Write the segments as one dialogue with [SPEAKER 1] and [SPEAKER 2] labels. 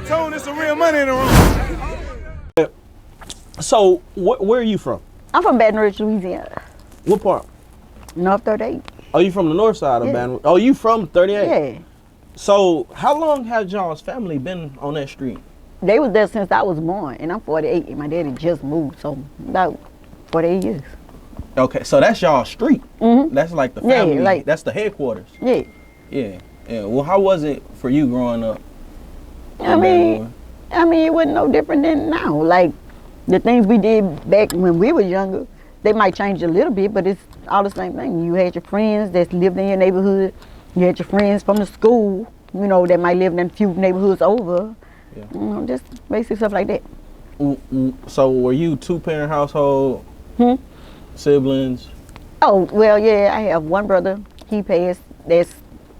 [SPEAKER 1] told there's some real money in the room.
[SPEAKER 2] So, where are you from?
[SPEAKER 3] I'm from Baton Rouge, Louisiana.
[SPEAKER 2] What part?
[SPEAKER 3] North 38.
[SPEAKER 2] Oh, you from the north side of Baton Rouge? Oh, you from 38?
[SPEAKER 3] Yeah.
[SPEAKER 2] So, how long has y'all's family been on that street?
[SPEAKER 3] They was there since I was born, and I'm 48, and my daddy just moved, so about 48 years.
[SPEAKER 2] Okay, so that's y'all street. That's like the family.
[SPEAKER 3] Yeah,
[SPEAKER 2] that's the headquarters.
[SPEAKER 3] Yeah.
[SPEAKER 2] Yeah. Well, how was it for you growing up?
[SPEAKER 3] I mean, it wasn't no different than now. Like, the things we did back when we were younger, they might change a little bit, but it's all the same thing. You had your friends that lived in your neighborhood. You had your friends from the school, you know, that might live in a few neighborhoods over.
[SPEAKER 2] Yeah.
[SPEAKER 3] You know, just basic stuff like that.
[SPEAKER 2] So were you two-parent household? Siblings?
[SPEAKER 3] Oh, well, yeah, I have one brother. He passed. That's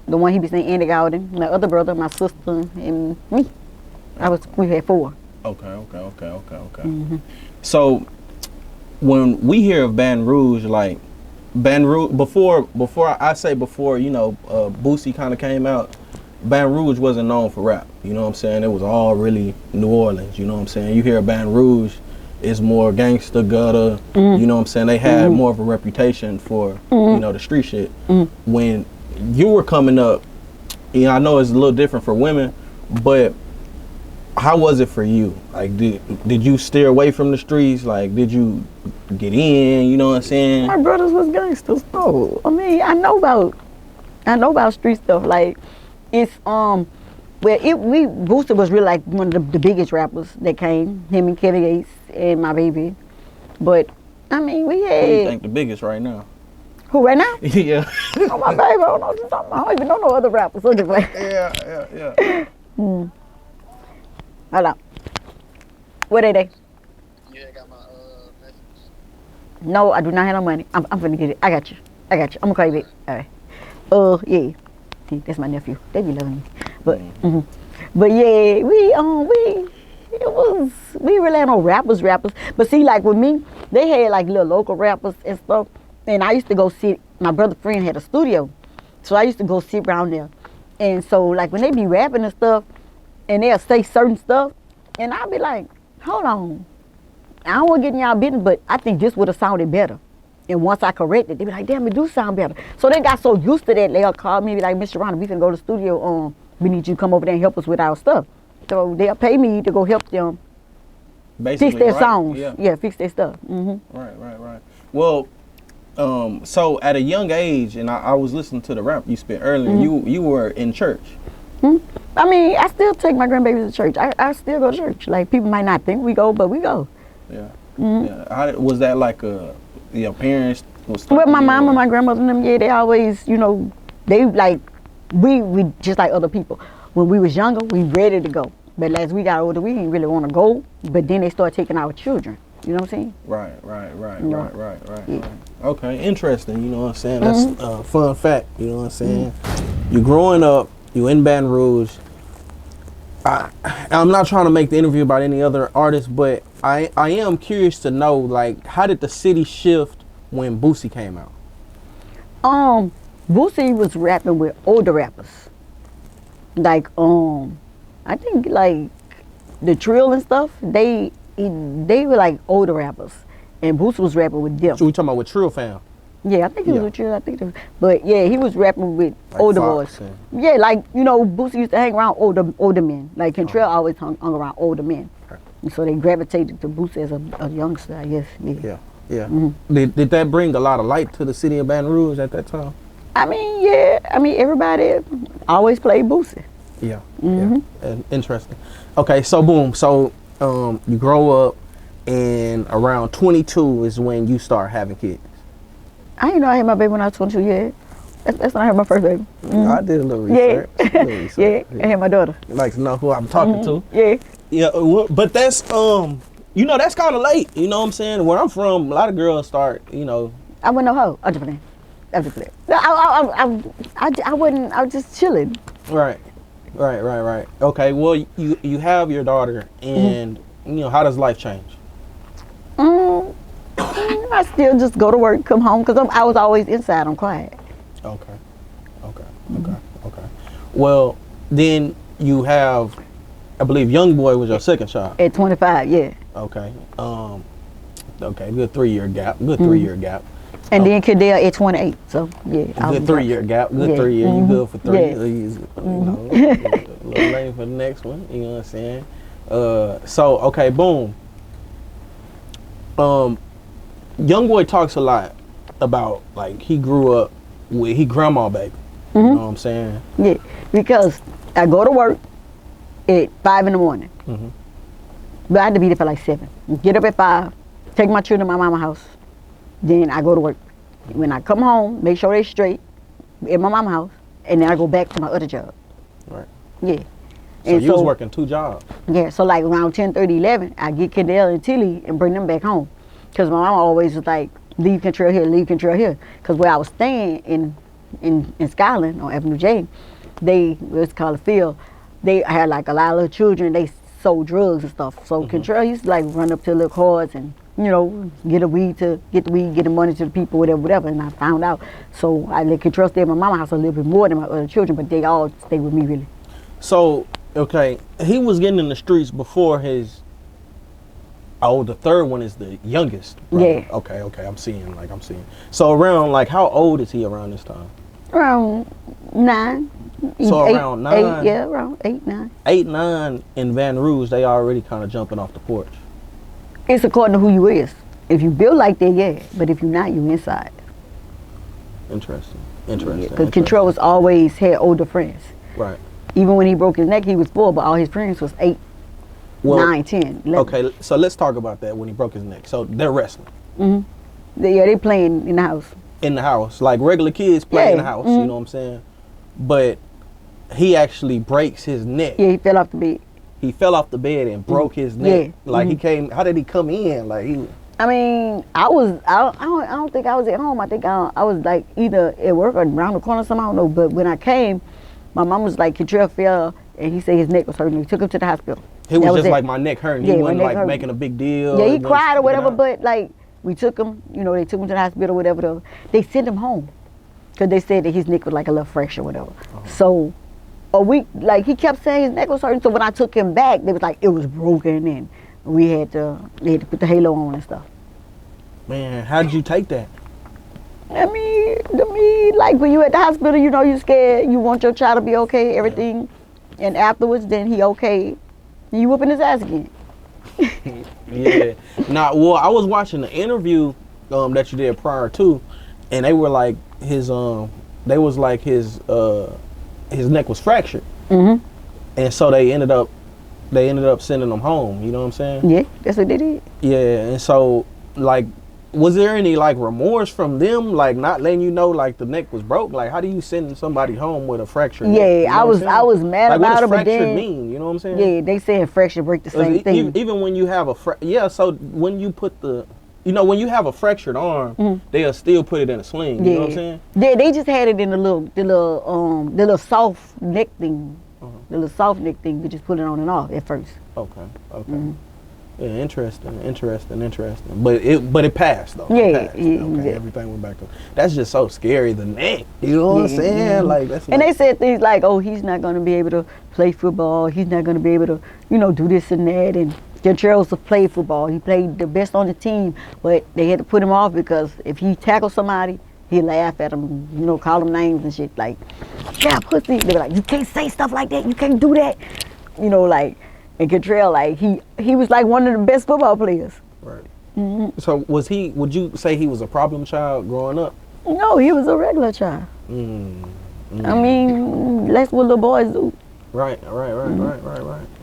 [SPEAKER 3] the one he be saying Andy Gowden. My other brother, my sister, and me. We had 4.
[SPEAKER 2] Okay. So when we hear of Baton Rouge, like Baton Rouge, before you know, Boosie kind of came out, Baton Rouge wasn't known for rap. You know what I'm saying? It was all really New Orleans. You know what I'm saying? You hear Baton Rouge, it's more gangster, gutter. You know what I'm saying? They had more of a reputation for you know, the street shit. When you were coming up, you know, I know it's a little different for women, but how was it for you? Like, did you steer away from the streets? Like, did you get in? You know what I'm saying?
[SPEAKER 3] My brothers was gangsters, though. I mean, I know about street stuff. Like, it's Booster was really like one of the biggest rappers that came. Him and Kevin Gates and my baby. But I mean, we had.
[SPEAKER 2] Who do you think the biggest right now?
[SPEAKER 3] Who right now?
[SPEAKER 2] Yeah.
[SPEAKER 3] Oh, my baby, I don't know what you're talking about. I don't even know no other rappers. Look at that.
[SPEAKER 2] Yeah.
[SPEAKER 3] Hold on. What are they?
[SPEAKER 4] You ain't got my message.
[SPEAKER 3] No, I do not have no money. I'm finna get it. I got you. I'm gonna call you back. All right. Yeah. See, that's my nephew. They be loving me. But but yeah, we rely on rappers. But see, like with me, they had like little local rappers and stuff. And I used to go sit. My brother's friend had a studio, so I used to go sit around there. And so like when they be rapping and stuff, and they'll say certain stuff, and I'll be like, hold on, I don't want to get in y'all business, but I think this would have sounded better. And once I corrected, they be like, damn, it do sound better. So they got so used to that, they'll call me and be like, Miss Sherhonda, we finna go to the studio, we need you to come over there and help us with our stuff. So they'll pay me to go help them
[SPEAKER 2] Basically,
[SPEAKER 3] fix their
[SPEAKER 2] right?
[SPEAKER 3] songs.
[SPEAKER 2] Yeah,
[SPEAKER 3] fix their stuff.
[SPEAKER 2] Right. Well, so at a young age, and I was listening to the rap you spit earlier, you were in church.
[SPEAKER 3] I mean, I still take my grandbabies to church. I still go to church. Like, people might not think we go, but we go.
[SPEAKER 2] Yeah. How was that like your parents was
[SPEAKER 3] Well, my mom and my grandmother and them, yeah, they always, you know, they like, we just like other people. When we was younger, we ready to go. But as we got older, we didn't really want to go. But then they start taking our children. You know what I'm saying?
[SPEAKER 2] Right. Okay, interesting. You know what I'm saying? That's a fun fact. You know what I'm saying? You're growing up, you in Baton Rouge. I'm not trying to make the interview about any other artists, but I am curious to know, like, how did the city shift when Boosie came out?
[SPEAKER 3] Boosie was rapping with older rappers. Like, I think like the Trill and stuff, they were like older rappers. And Boosie was rapping with them.
[SPEAKER 2] So we talking about with Trill fam?
[SPEAKER 3] Yeah, I think he was with Trill. But yeah, he was rapping with
[SPEAKER 2] Like
[SPEAKER 3] older
[SPEAKER 2] Fox
[SPEAKER 3] boys.
[SPEAKER 2] and-
[SPEAKER 3] Yeah, like, you know, Boosie used to hang around older men. Like Kentrel always hung around older men.
[SPEAKER 2] Okay.
[SPEAKER 3] And so they gravitated to Boosie as a youngster, I guess.
[SPEAKER 2] Yeah. Did that bring a lot of light to the city of Baton Rouge at that time?
[SPEAKER 3] I mean, yeah. I mean, everybody always played Boosie.
[SPEAKER 2] Yeah. And interesting. Okay, so boom. So you grow up, and around 22 is when you start having kids.
[SPEAKER 3] I didn't know I had my baby when I was 22 years. That's when I had my first baby.
[SPEAKER 2] I did a little research.
[SPEAKER 3] Yeah, I had my daughter.
[SPEAKER 2] You like to know who I'm talking to?
[SPEAKER 3] Yeah.
[SPEAKER 2] But that's you know, that's kind of late. You know what I'm saying? Where I'm from, a lot of girls start. You know.
[SPEAKER 3] I wasn't no hoe. I'm just playing. No, I wasn't. I was just chilling.
[SPEAKER 2] Right. Okay. Well, you have your daughter, and you know, how does life change?
[SPEAKER 3] I still just go to work, come home, because I was always inside. I'm quiet.
[SPEAKER 2] Okay. Well, then you have I believe YoungBoy was your second child.
[SPEAKER 3] At 25, yeah.
[SPEAKER 2] Okay. Okay, good 3 year gap. Good 3 year gap.
[SPEAKER 3] And then Kentrel at 28. So yeah.
[SPEAKER 2] Good 3 year gap. Good
[SPEAKER 3] Yeah.
[SPEAKER 2] 3 year. You good for 3
[SPEAKER 3] Yeah.
[SPEAKER 2] years. You know, a little late for the next one. You know what I'm saying? So okay, boom. YoungBoy talks a lot about like he grew up with he grandma baby. You know what I'm saying?
[SPEAKER 3] Yeah, because I go to work at 5 in the morning. But I had to be there for like 7. Get up at 5, take my children to my mama's house. Then I go to work. When I come home, make sure they're straight in my mama's house, and then I go back to my other job.
[SPEAKER 2] Right.
[SPEAKER 3] Yeah.
[SPEAKER 2] So
[SPEAKER 3] And
[SPEAKER 2] you was working 2 jobs.
[SPEAKER 3] Yeah, so like around 10:30, 11, I get Kentrel and Tilly and bring them back home. Because my mama always was like, leave Kentrel here, leave Kentrel here. Because where I was staying in Skyland on Avenue J, it's called a field, they had like a lot of little children, they sold drugs and stuff. So Kentrel used to like run up to little cars and, you know, get the weed, get the money to the people, whatever. And I found out. So I let Kentrel stay at my mama's house a little bit more than my other children, but they all stay with me really.
[SPEAKER 2] So, okay, he was getting in the streets before his, the third one is the youngest. Right?
[SPEAKER 3] Yeah.
[SPEAKER 2] Okay, I'm seeing. So around, like, how old is he around this time?
[SPEAKER 3] Around 9.
[SPEAKER 2] So
[SPEAKER 3] 8,
[SPEAKER 2] around 9?
[SPEAKER 3] 8, yeah, around 8, 9.
[SPEAKER 2] 8, 9 in Baton Rouge, they already kind of jumping off the porch.
[SPEAKER 3] It's according to who you is. If you build like that, yeah. But if you're not, you inside.
[SPEAKER 2] Interesting.
[SPEAKER 3] Because Kentrel was always had older friends.
[SPEAKER 2] Right.
[SPEAKER 3] Even when he broke his neck, he was 4, but all his friends was 8, 9, 10, 11.
[SPEAKER 2] Okay, so let's talk about that when he broke his neck. So they're wrestling.
[SPEAKER 3] They playing in the house.
[SPEAKER 2] In the house. Like regular kids play in the house, you know what I'm saying? But he actually breaks his neck.
[SPEAKER 3] Yeah, he fell off the bed.
[SPEAKER 2] He fell off the bed and broke his neck.
[SPEAKER 3] Yeah.
[SPEAKER 2] Like he came, how did he come in? Like he...
[SPEAKER 3] I mean, I don't think I was at home. I think I was like either at work or around the corner or something, I don't know. But when I came, my mom was like, Kentrel fell, and he said his neck was hurting. He took him to the hospital.
[SPEAKER 2] He was just like, my neck hurting. He wasn't like
[SPEAKER 3] hurting.
[SPEAKER 2] making a big deal.
[SPEAKER 3] Yeah, he cried or whatever, but like, we took him, you know, they took him to the hospital or whatever. They sent him home because they said that his neck was like a little fresh or whatever. So a week, like he kept saying his neck was hurting. So when I took him back, they was like, it was broken and they had to put the halo on and stuff.
[SPEAKER 2] Man, how did you take that?
[SPEAKER 3] I mean, like when you at the hospital, you know, you scared, you want your child to be okay, everything. And afterwards, then he okay, and you whooping his ass again.
[SPEAKER 2] Yeah. Now, well, I was watching the interview that you did prior to, and they were like his neck was fractured, and so they ended up sending him home. You know what I'm saying?
[SPEAKER 3] Yeah, that's what they did.
[SPEAKER 2] Yeah, and so like, was there any like remorse from them, like not letting you know like the neck was broke? Like, how do you send somebody home with a fractured neck?
[SPEAKER 3] Yeah,
[SPEAKER 2] You know
[SPEAKER 3] I
[SPEAKER 2] what
[SPEAKER 3] was mad
[SPEAKER 2] like,
[SPEAKER 3] about it,
[SPEAKER 2] what
[SPEAKER 3] but
[SPEAKER 2] does fractured
[SPEAKER 3] then
[SPEAKER 2] mean? You know what I'm saying?
[SPEAKER 3] yeah, they saying fracture break the same thing.
[SPEAKER 2] Even when you have so when you put when you have a fractured arm, they'll still put it in a sling. You know what I'm saying?
[SPEAKER 3] Yeah, they just had it in the little soft neck thing. The little soft neck thing, we just put it on and off at first.
[SPEAKER 2] Okay. Yeah, interesting. But it passed though.
[SPEAKER 3] Yeah,
[SPEAKER 2] It passed.
[SPEAKER 3] yeah,
[SPEAKER 2] Okay,
[SPEAKER 3] yeah.
[SPEAKER 2] everything went back to. That's just so scary. The neck. You know what I'm saying? Like that's.
[SPEAKER 3] And they said things like, "Oh, he's not going to be able to play football. He's not going to be able to, you know, do this and that." And Kentrel played football. He played the best on the team, but they had to put him off because if he tackled somebody, he'd laugh at him, you know, call him names and shit like, "Yeah, pussy." They were like, "You can't say stuff like that. You can't do that." You know, like. And Kentrel, like he was like one of the best football players.
[SPEAKER 2] Right. So would you say he was a problem child growing up?
[SPEAKER 3] No, he was a regular child. I mean, that's what little boys do.
[SPEAKER 2] Right.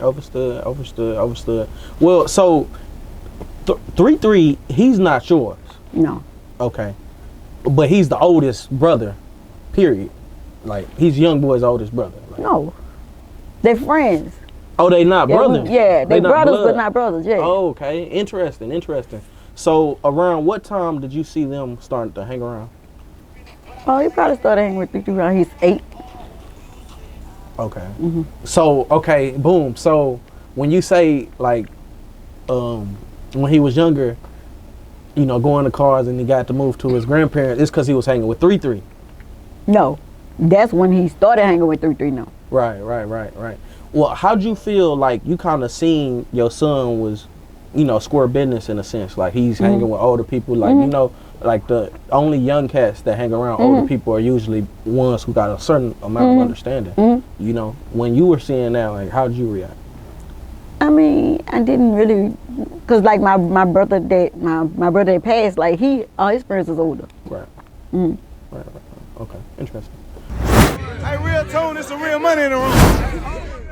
[SPEAKER 2] Overstood. Well, so 3-3, he's not yours.
[SPEAKER 3] No.
[SPEAKER 2] Okay. But he's the oldest brother, period. Like, he's YoungBoy's oldest brother. Like,
[SPEAKER 3] No. They're friends.
[SPEAKER 2] Oh, they not brothers?
[SPEAKER 3] Yeah, they
[SPEAKER 2] not
[SPEAKER 3] brothers,
[SPEAKER 2] blood.
[SPEAKER 3] but not brothers, yeah.
[SPEAKER 2] Oh, okay. Interesting. So, around what time did you see them starting to hang around?
[SPEAKER 3] Oh, he probably started hanging with 3 around he's 8.
[SPEAKER 2] Okay. So, okay, boom. So, when you say, like, when he was younger, you know, going to cars and he got to move to his grandparents, it's because he was hanging with 3-3.
[SPEAKER 3] No. That's when he started hanging with 3 now.
[SPEAKER 2] Right. Well, how'd you feel like you kind of seen your son was, you know, square business in a sense? Like he's hanging with older people, like, you know, like the only young cats that hang around older people are usually ones who got a certain amount of understanding. You know, when you were seeing that, like, how'd you react?
[SPEAKER 3] I mean, I didn't really, cause like my brother that passed, like all his friends was older.
[SPEAKER 2] Right. Right. Okay. Interesting.
[SPEAKER 1] Hey, real tone, there's some real money in the room.